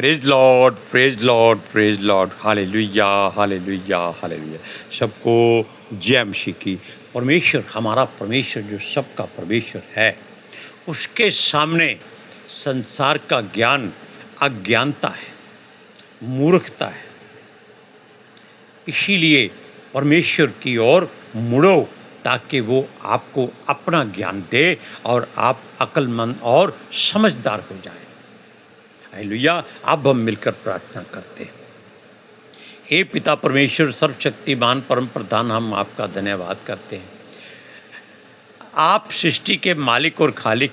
Praise Lord, praise Lord, praise Lord, hallelujah, hallelujah, hallelujah. सबको जय मसीह की। परमेश्वर, हमारा परमेश्वर जो सबका परमेश्वर है, उसके सामने संसार का ज्ञान अज्ञानता है, मूर्खता है। इसीलिए परमेश्वर की ओर मुड़ो ताकि वो आपको अपना ज्ञान दे और आप अक्लमंद और समझदार हो जाए। हालेलुया। अब हम मिलकर प्रार्थना करते हैं। हे पिता परमेश्वर सर्वशक्तिमान परम प्रधान, हम आपका धन्यवाद करते हैं। आप सृष्टि के मालिक और खालिक,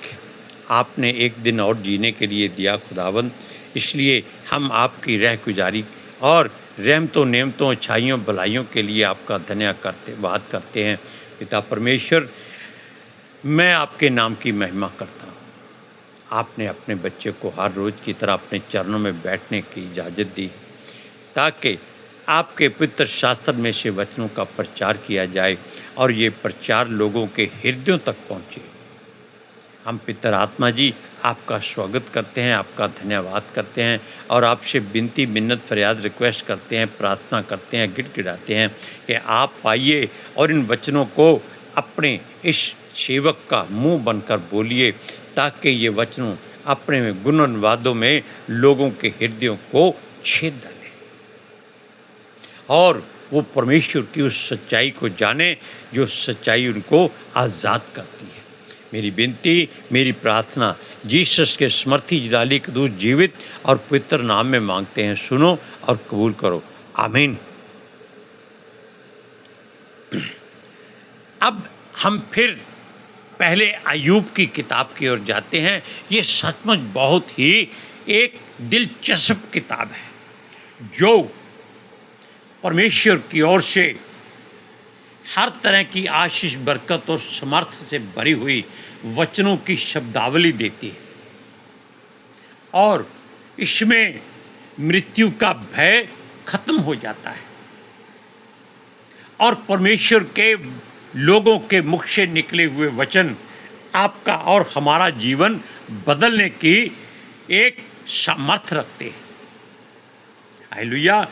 आपने एक दिन और जीने के लिए दिया खुदावंद, इसलिए हम आपकी रहगुजारी और रहमतों नेमतों अच्छाइयों भलाइयों के लिए आपका धन्यवाद करते हैं। पिता परमेश्वर, मैं आपके नाम की महिमा करता हूँ। आपने अपने बच्चे को हर रोज़ की तरह अपने चरणों में बैठने की इजाज़त दी ताकि आपके पवित्र शास्त्र में से वचनों का प्रचार किया जाए और ये प्रचार लोगों के हृदयों तक पहुँचे। हम पितर आत्मा जी आपका स्वागत करते हैं, आपका धन्यवाद करते हैं और आपसे विनती मिन्नत फरियाद रिक्वेस्ट करते हैं, प्रार्थना करते हैं, गिड़गिड़ाते हैं कि आप आइए और इन वचनों को अपने इस सेवक का मुंह बनकर बोलिए ताकि ये वचनों अपने में गुणवादों में लोगों के हृदयों को छेद डालें और वो परमेश्वर की उस सच्चाई को जाने जो सच्चाई उनको आज़ाद करती है। मेरी विनती, मेरी प्रार्थना जीसस के समर्थी जलाली के दूत जीवित और पवित्र नाम में मांगते हैं, सुनो और कबूल करो, आमीन। अब हम फिर पहले अय्यूब की किताब की ओर जाते हैं। ये सचमुच बहुत ही एक दिलचस्प किताब है जो परमेश्वर की ओर से हर तरह की आशीष, बरकत और समर्थ से भरी हुई वचनों की शब्दावली देती है और इसमें मृत्यु का भय खत्म हो जाता है और परमेश्वर के लोगों के मुख से निकले हुए वचन आपका और हमारा जीवन बदलने की एक सामर्थ्य रखते हैं। हालेलुया।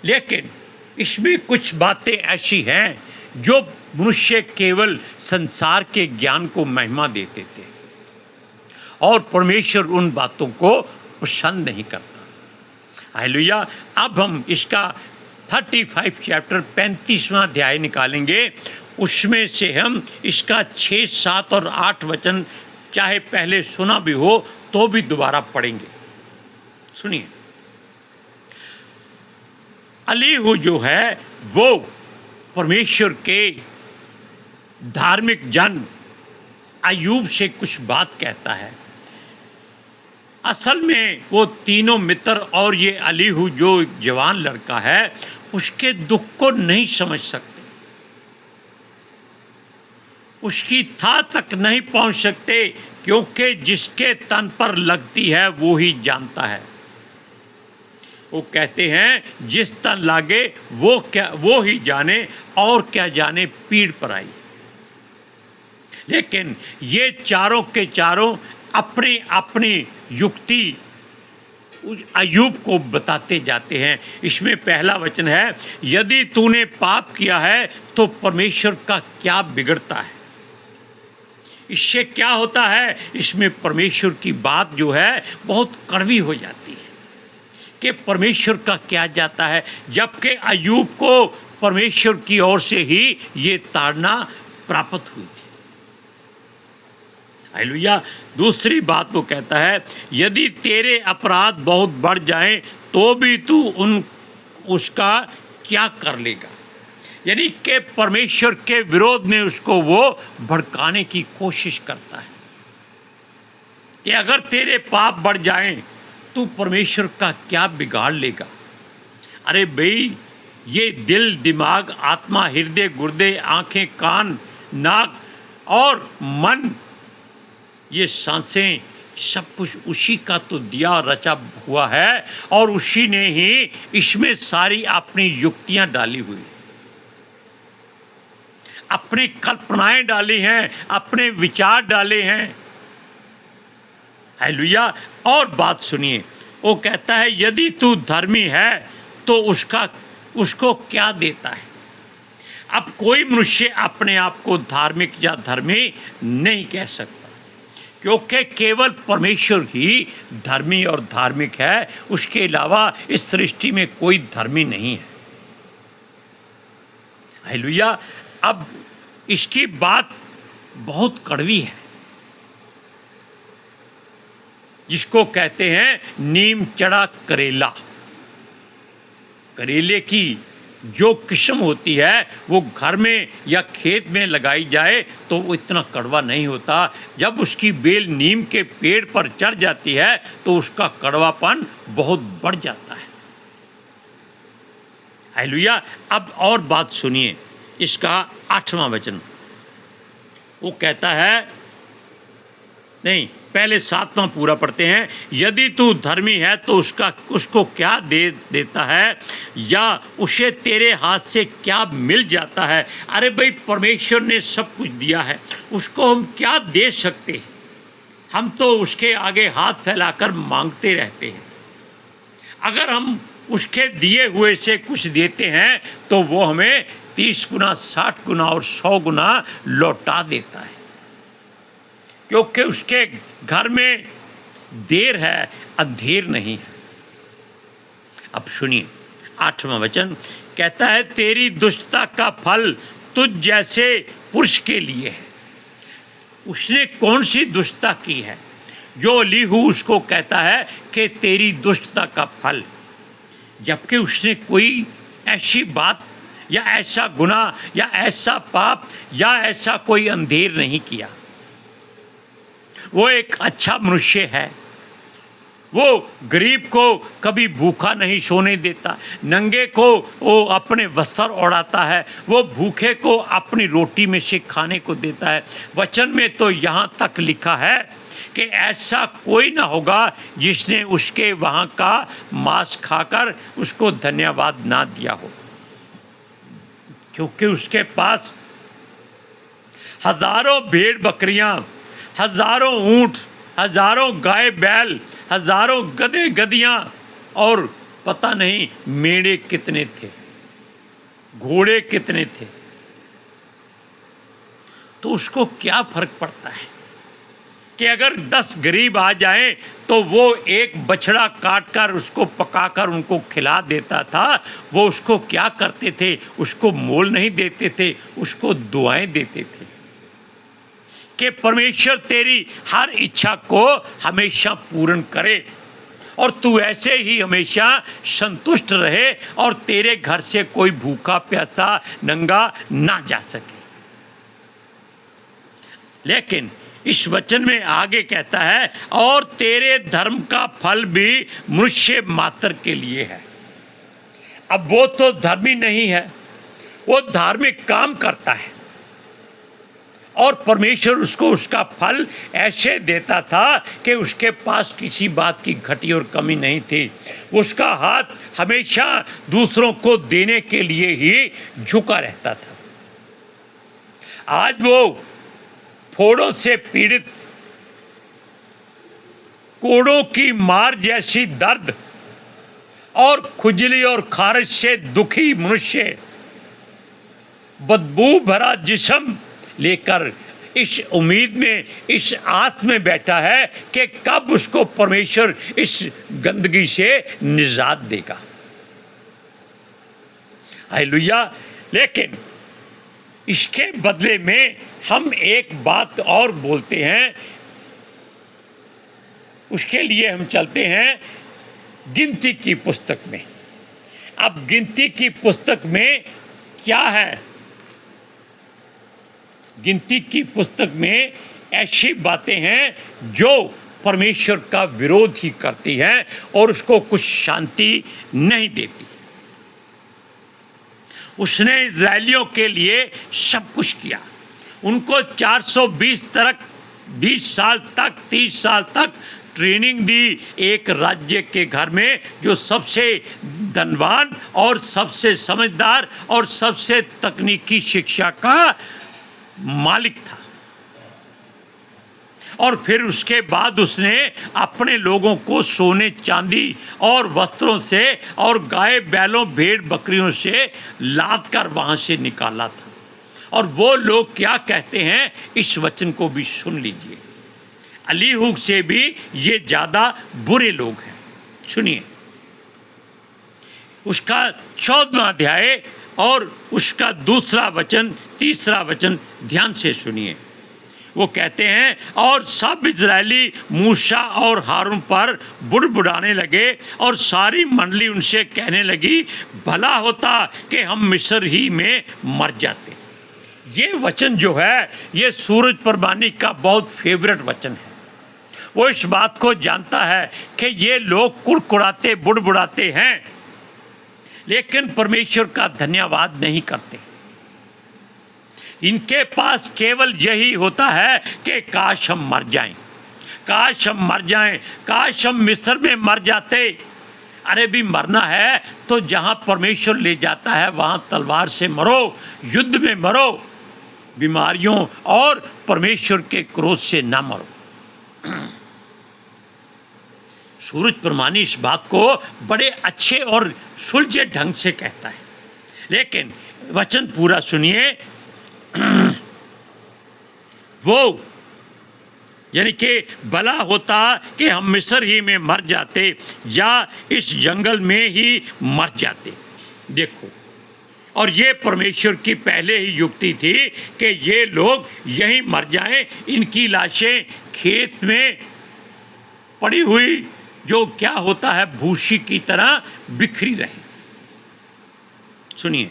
लेकिन इसमें कुछ बातें ऐसी हैं जो मनुष्य केवल संसार के ज्ञान को महिमा देते थे और परमेश्वर उन बातों को पसंद नहीं करता। हालेलुया। अब हम इसका 35 चैप्टर 35वां अध्याय निकालेंगे। उसमें से हम इसका 6, 7 और 8 वचन चाहे पहले सुना भी हो तो भी दोबारा पढ़ेंगे। सुनिए। अलीहू जो है वो परमेश्वर के धार्मिक जन अय्यूब से कुछ बात कहता है। असल में वो तीनों मित्र और ये अलीहू जो एक जवान लड़का है उसके दुख को नहीं समझ सकते, उसकी था तक नहीं पहुंच सकते, क्योंकि जिसके तन पर लगती है वो ही जानता है। वो कहते हैं जिस तन लागे वो ही जाने, और क्या जाने पीड़ पर आई। लेकिन ये चारों के चारों अपनी अपनी युक्ति अय्यूब को बताते जाते हैं। इसमें पहला वचन है, यदि तूने पाप किया है तो परमेश्वर का क्या बिगड़ता है। इससे क्या होता है, इसमें परमेश्वर की बात जो है बहुत कड़वी हो जाती है कि परमेश्वर का क्या जाता है, जबकि अय्यूब को परमेश्वर की ओर से ही ये ताड़ना प्राप्त हुई थी। हालेलुया। दूसरी बात वो कहता है, यदि तेरे अपराध बहुत बढ़ जाएं तो भी तू उसका क्या कर लेगा। यानी कि परमेश्वर के विरोध में उसको वो भड़काने की कोशिश करता है कि अगर तेरे पाप बढ़ जाएं तू परमेश्वर का क्या बिगाड़ लेगा। अरे भाई, ये दिल, दिमाग, आत्मा, हृदय, गुर्दे, आंखें, कान, नाक और मन, ये सांसें, सब कुछ उसी का तो दिया रचा हुआ है और उसी ने ही इसमें सारी अपनी युक्तियां डाली हुई, अपनी कल्पनाएं डाली हैं, अपने विचार डाले हैं। हालेलुया। और बात सुनिए, वो कहता है यदि तू धर्मी है तो उसको क्या देता है। अब कोई मनुष्य अपने आप को धार्मिक या धर्मी नहीं कह सकता, क्योंकि केवल परमेश्वर ही धर्मी और धार्मिक है, उसके अलावा इस सृष्टि में कोई धर्मी नहीं है। हालेलुया। अब इसकी बात बहुत कड़वी है, जिसको कहते हैं नीम चढ़ा करेला। करेले की जो किस्म होती है वो घर में या खेत में लगाई जाए तो वो इतना कड़वा नहीं होता। जब उसकी बेल नीम के पेड़ पर चढ़ जाती है तो उसका कड़वापन बहुत बढ़ जाता है। हालेलुया। अब और बात सुनिए, इसका 8वां वचन वो कहता है, नहीं पहले 7वां पूरा पढ़ते हैं। यदि तू धर्मी है तो उसको क्या दे देता है, या उसे तेरे हाथ से क्या मिल जाता है। अरे भाई, परमेश्वर ने सब कुछ दिया है, उसको हम क्या दे सकते हैं। हम तो उसके आगे हाथ फैलाकर मांगते रहते हैं। अगर हम उसके दिए हुए से कुछ देते हैं तो वो हमें 30 गुना, 60 गुना और 100 गुना लौटा देता है, क्योंकि उसके घर में देर है, अंधेर नहीं है। अब सुनिए 8वां वचन कहता है, तेरी दुष्टता का फल तुझ जैसे पुरुष के लिए है। उसने कौन सी दुष्टता की है? जो अलीहू उसको कहता है कि तेरी दुष्टता का फल, जबकि उसने कोई ऐसी बात या ऐसा गुनाह या ऐसा पाप या ऐसा कोई अंधेर नहीं किया। वो एक अच्छा मनुष्य है। वो गरीब को कभी भूखा नहीं सोने देता, नंगे को वो अपने वस्त्र ओढ़ाता है, वो भूखे को अपनी रोटी में से खाने को देता है। वचन में तो यहाँ तक लिखा है कि ऐसा कोई ना होगा जिसने उसके वहाँ का मांस खाकर उसको धन्यवाद ना दिया हो, क्योंकि उसके पास हजारों भेड़ बकरियाँ, हजारों ऊंट, हजारों गाय बैल, हजारों गधे गधियाँ और पता नहीं मेढ़े कितने थे, घोड़े कितने थे। तो उसको क्या फर्क पड़ता है कि अगर 10 गरीब आ जाएं तो वो एक बछड़ा काटकर उसको पकाकर उनको खिला देता था। वो उसको क्या करते थे? उसको मोल नहीं देते थे, उसको दुआएं देते थे कि परमेश्वर तेरी हर इच्छा को हमेशा पूर्ण करे और तू ऐसे ही हमेशा संतुष्ट रहे और तेरे घर से कोई भूखा प्यासा नंगा ना जा सके। लेकिन इस वचन में आगे कहता है, और तेरे धर्म का फल भी मनुष्य मात्र के लिए है। अब वो तो धर्मी नहीं है, वो धार्मिक काम करता है और परमेश्वर उसको उसका फल ऐसे देता था कि उसके पास किसी बात की घटी और कमी नहीं थी। उसका हाथ हमेशा दूसरों को देने के लिए ही झुका रहता था। आज वो फोड़ों से पीड़ित, कोड़ों की मार जैसी दर्द और खुजली और खारिश से दुखी मनुष्य, बदबू भरा जिस्म लेकर इस उम्मीद में, इस आस में बैठा है कि कब उसको परमेश्वर इस गंदगी से निजात देगा। हालेलुया। लेकिन इसके बदले में हम एक बात और बोलते हैं। उसके लिए हम चलते हैं गिनती की पुस्तक में। अब गिनती की पुस्तक में क्या है? गिनती की पुस्तक में ऐसी बातें हैं जो परमेश्वर का विरोध ही करती हैं और उसको कुछ शांति नहीं देती। उसने इजरायलियों के लिए सब कुछ किया। उनको 420 साल तक 30 साल तक ट्रेनिंग दी एक राज्य के घर में जो सबसे धनवान और सबसे समझदार और सबसे तकनीकी शिक्षा का मालिक था। और फिर उसके बाद उसने अपने लोगों को सोने चांदी और वस्त्रों से और गाय बैलों भेड़ बकरियों से लाद कर वहाँ से निकाला था। और वो लोग क्या कहते हैं, इस वचन को भी सुन लीजिए। अलीहू से भी ये ज़्यादा बुरे लोग हैं। सुनिए उसका 14वां अध्याय और उसका 2 वचन 3 वचन ध्यान से सुनिए। वो कहते हैं, और सब इजरायली मूसा और हारून पर बुड़बुड़ाने लगे और सारी मंडली उनसे कहने लगी, भला होता कि हम मिस्र ही में मर जाते। ये वचन जो है ये सूरज प्रमाणी का बहुत फेवरेट वचन है। वो इस बात को जानता है कि ये लोग कुड़कुड़ाते बुड़बुड़ाते हैं, लेकिन परमेश्वर का धन्यवाद नहीं करते। इनके पास केवल यही होता है कि काश हम मर जाएं, काश हम मर जाएं, काश हम मिस्र में मर जाते। अरे भी मरना है तो जहां परमेश्वर ले जाता है वहां तलवार से मरो, युद्ध में मरो, बीमारियों और परमेश्वर के क्रोध से ना मरो। सूरज प्रमाणी इस बात को बड़े अच्छे और सुलझे ढंग से कहता है, लेकिन वचन पूरा सुनिए। वो यानी कि भला होता कि हम मिस्र ही में मर जाते या इस जंगल में ही मर जाते। देखो, और ये परमेश्वर की पहले ही युक्ति थी कि ये लोग यहीं मर जाएं, इनकी लाशें खेत में पड़ी हुई जो क्या होता है भूसी की तरह बिखरी रहे। सुनिए,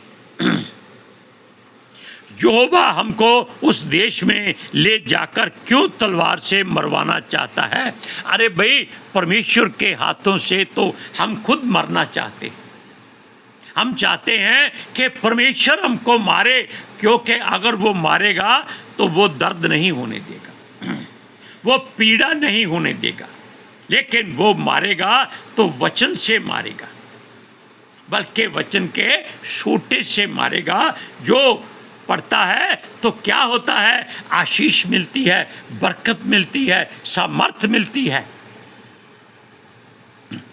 यहोवा हमको उस देश में ले जाकर क्यों तलवार से मरवाना चाहता है? अरे भाई, परमेश्वर के हाथों से तो हम खुद मरना चाहते हैं। हम चाहते हैं कि परमेश्वर हमको मारे, क्योंकि अगर वो मारेगा तो वो दर्द नहीं होने देगा, वो पीड़ा नहीं होने देगा, लेकिन वो मारेगा तो वचन से मारेगा, बल्कि वचन के छोटे से मारेगा। जो पढ़ता है तो क्या होता है? आशीष मिलती है, बरकत मिलती है, सामर्थ मिलती है।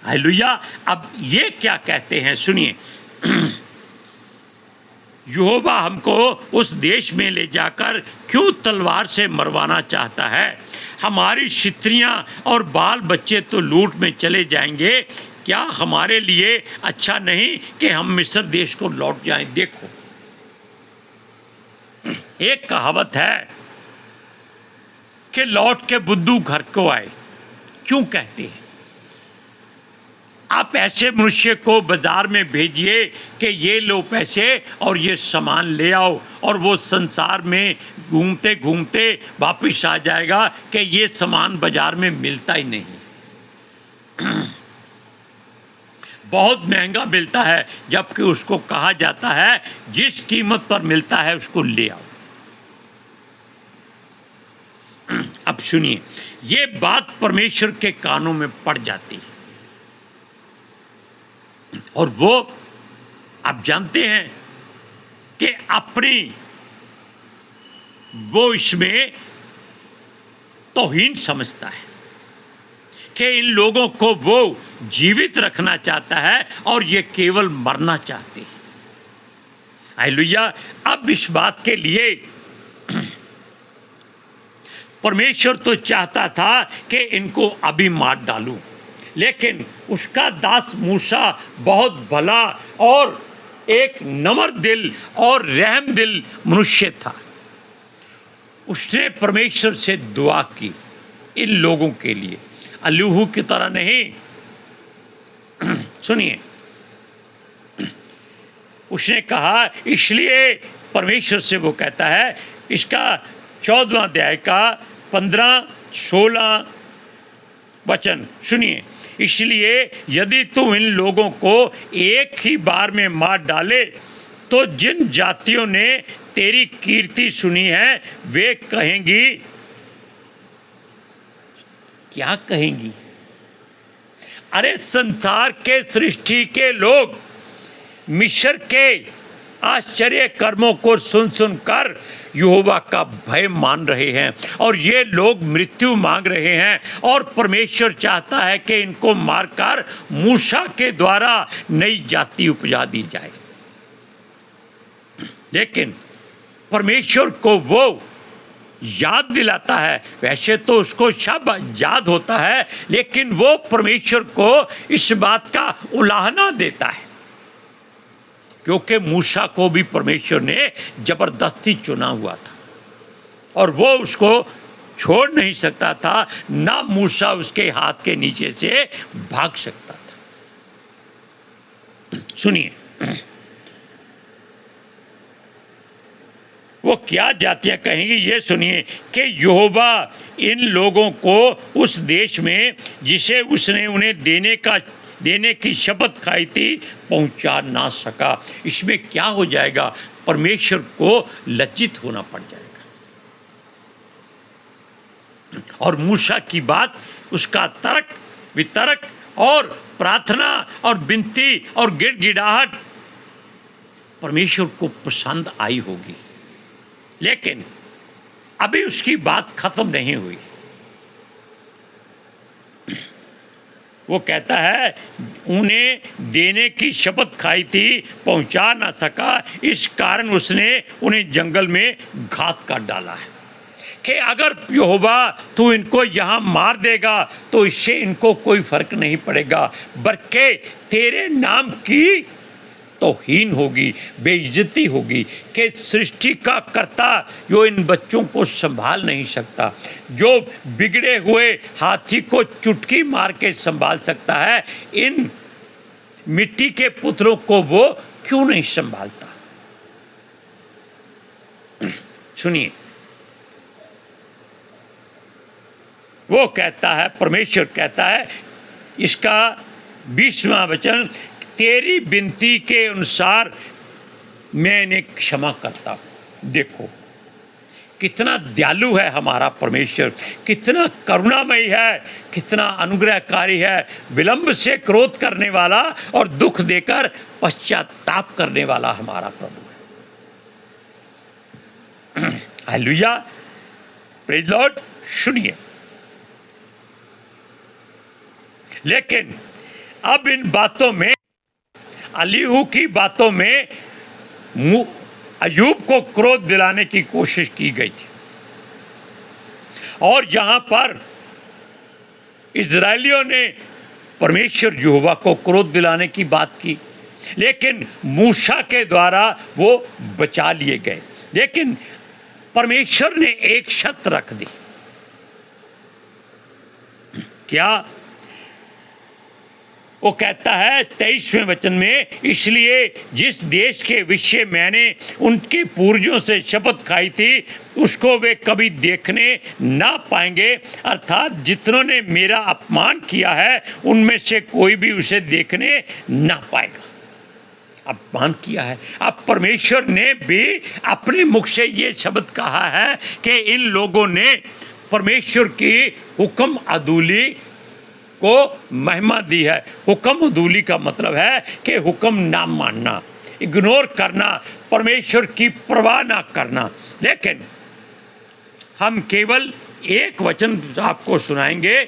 हालेलुया। अब ये क्या कहते हैं, सुनिए। यहोवा हमको उस देश में ले जाकर क्यों तलवार से मरवाना चाहता है? हमारी स्त्रियां और बाल बच्चे तो लूट में चले जाएंगे। क्या हमारे लिए अच्छा नहीं कि हम मिस्र देश को लौट जाएं? देखो, एक कहावत है कि लौट के बुद्धू घर को आए। क्यों कहते हैं? आप ऐसे मनुष्य को बाजार में भेजिए कि ये लो पैसे और ये सामान ले आओ, और वो संसार में घूमते घूमते वापिस आ जाएगा कि ये सामान बाजार में मिलता ही नहीं, बहुत महंगा मिलता है, जबकि उसको कहा जाता है जिस कीमत पर मिलता है उसको ले आओ। अब सुनिए, ये बात परमेश्वर के कानों में पड़ जाती है, और वो आप जानते हैं कि अपनी वो इसमें तौहीन समझता है कि इन लोगों को वो जीवित रखना चाहता है और ये केवल मरना चाहते हैं। हालेलुया। अब इस बात के लिए परमेश्वर तो चाहता था कि इनको अभी मार डालूं, लेकिन उसका दास मूसा बहुत भला और एक नम्र दिल और रहम दिल मनुष्य था। उसने परमेश्वर से दुआ की इन लोगों के लिए, अलीहू की तरह नहीं। सुनिए, उसने कहा, इसलिए परमेश्वर से वो कहता है, इसका 14वां अध्याय का 15-16 वचन सुनिए। इसलिए यदि तू इन लोगों को एक ही बार में मार डाले तो जिन जातियों ने तेरी कीर्ति सुनी है वे कहेंगी, क्या कहेंगी? अरे संसार के सृष्टि के लोग मिस्र के आश्चर्य कर्मों को सुन सुनकर यहोवा का भय मान रहे हैं, और ये लोग मृत्यु मांग रहे हैं, और परमेश्वर चाहता है कि इनको मारकर मूसा के द्वारा नई जाति उपजा दी जाए। लेकिन परमेश्वर को वो याद दिलाता है। वैसे तो उसको सब याद होता है, लेकिन वो परमेश्वर को इस बात का उलाहना देता है, क्योंकि मूसा को भी परमेश्वर ने जबरदस्ती चुना हुआ था और वो उसको छोड़ नहीं सकता था, ना मूसा उसके हाथ के नीचे से भाग सकता था। सुनिए, वो क्या जातियां कहेंगी, ये सुनिए कि यहोवा इन लोगों को उस देश में जिसे उसने उन्हें देने की शपथ खाई थी पहुंचा ना सका। इसमें क्या हो जाएगा, परमेश्वर को लज्जित होना पड़ जाएगा। और मूसा की बात, उसका तर्क वितर्क और प्रार्थना और विनती और गिड़गिड़ाहट परमेश्वर को पसंद आई होगी, लेकिन अभी उसकी बात खत्म नहीं हुई। वो कहता है उन्हें देने की शपथ खाई थी, पहुंचा ना सका, इस कारण उसने उन्हें जंगल में घात कर डाला है कि अगर यहोवा तू इनको यहाँ मार देगा तो इससे इनको कोई फर्क नहीं पड़ेगा, बल्कि तेरे नाम की तौहीन होगी, बेइज्जती होगी कि सृष्टि का कर्ता जो इन बच्चों को संभाल नहीं सकता, जो बिगड़े हुए हाथी को चुटकी मार के संभाल सकता है, इन मिट्टी के पुत्रों को वो क्यों नहीं संभालता। सुनिए, वो कहता है, परमेश्वर कहता है, इसका 20वां वचन, तेरी विनती के अनुसार मैं इन्हें क्षमा करता हूँ। देखो कितना दयालु है हमारा परमेश्वर, कितना करुणामयी है, कितना अनुग्रहकारी है, विलंब से क्रोध करने वाला और दुख देकर पश्चाताप करने वाला हमारा प्रभु है। Hallelujah, praise Lord. सुनिए, लेकिन अब इन बातों में, अलीहू की बातों में अय्यूब को क्रोध दिलाने की कोशिश की गई थी, और जहां पर इजरायलियों ने परमेश्वर यहोवा को क्रोध दिलाने की बात की, लेकिन मूसा के द्वारा वो बचा लिए गए। लेकिन परमेश्वर ने एक शर्त रख दी। क्या? वो कहता है 23वें वचन में, इसलिए जिस देश के विषय मैंने उनके पूर्वजों से शपथ खाई थी उसको वे कभी देखने ना पाएंगे, अर्थात जितनों ने मेरा अपमान किया है उनमें से कोई भी उसे देखने ना पाएगा। अपमान किया है। अब परमेश्वर ने भी अपने मुख से ये शब्द कहा है कि इन लोगों ने परमेश्वर की हुक्म अदूली को महिमा दी है। हुक्म अदूली का मतलब है कि हुक्म ना मानना, इग्नोर करना, परमेश्वर की परवाह ना करना। लेकिन हम केवल एक वचन आपको सुनाएंगे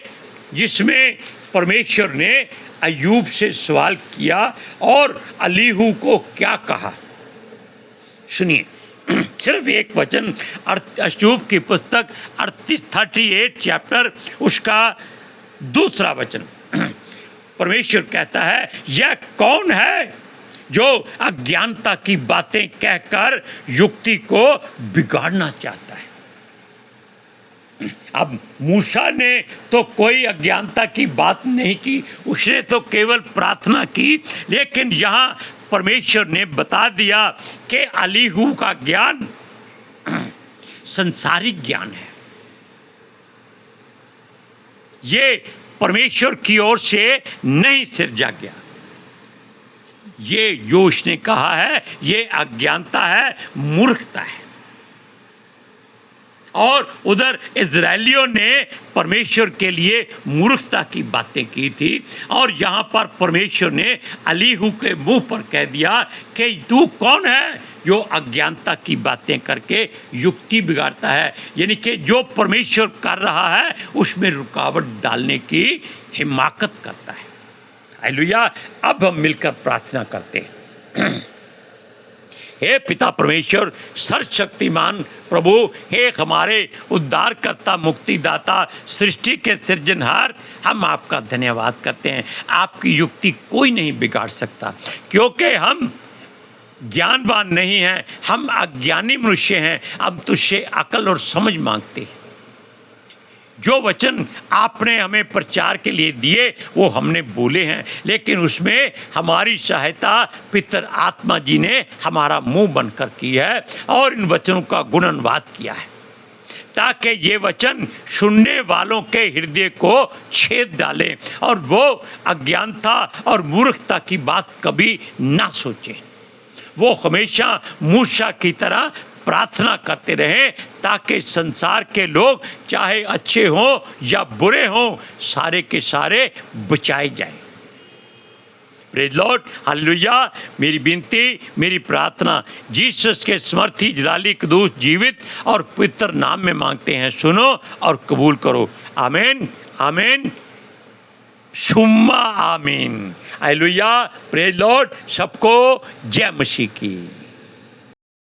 जिसमें परमेश्वर ने अय्यूब से सवाल किया और अलीहू को क्या कहा। सुनिए, सिर्फ एक वचन, अय्यूब की पुस्तक 38 चैप्टर, उसका 2 वचन। परमेश्वर कहता है, यह कौन है जो अज्ञानता की बातें कहकर युक्ति को बिगाड़ना चाहता है। अब मूसा ने तो कोई अज्ञानता की बात नहीं की, उसने तो केवल प्रार्थना की, लेकिन यहाँ परमेश्वर ने बता दिया कि अलीहू का ज्ञान संसारिक ज्ञान है। ये परमेश्वर की ओर से नहीं सिरजा गया। ये जो उसने कहा है ये अज्ञानता है, मूर्खता है। और उधर इजरायलियों ने परमेश्वर के लिए मूर्खता की बातें की थी, और यहाँ पर परमेश्वर ने अलीहू के मुंह पर कह दिया कि तू कौन है जो अज्ञानता की बातें करके युक्ति बिगाड़ता है, यानी कि जो परमेश्वर कर रहा है उसमें रुकावट डालने की हिमाकत करता है। हालेलुया। अब हम मिलकर प्रार्थना करते हैं। हे पिता परमेश्वर सर्वशक्तिमान प्रभु, हे हमारे उद्धारकर्ता मुक्तिदाता सृष्टि के सृजनहार, हम आपका धन्यवाद करते हैं। आपकी युक्ति कोई नहीं बिगाड़ सकता, क्योंकि हम ज्ञानवान नहीं हैं, हम अज्ञानी मनुष्य हैं। हम तुझसे अकल और समझ मांगते हैं। जो वचन आपने हमें प्रचार के लिए दिए वो हमने बोले हैं, लेकिन उसमें हमारी सहायता पितर आत्मा जी ने हमारा मुंह बनकर की है और इन वचनों का गुणनवाद किया है, ताकि ये वचन सुनने वालों के हृदय को छेद डालें और वो अज्ञानता और मूर्खता की बात कभी ना सोचें। वो हमेशा मूसा की तरह प्रार्थना करते रहें, ताकि संसार के लोग चाहे अच्छे हों या बुरे हों, सारे के सारे बचाए जाएं। Praise Lord, hallelujah. मेरी विनती, मेरी प्रार्थना जीसस के समर्थी जलाली कदूस जीवित और पवित्र नाम में मांगते हैं, सुनो और कबूल करो। आमीन, आमीन, सुम्मा आमीन। हालेलुया। Praise Lord. सबको जय मसीह की।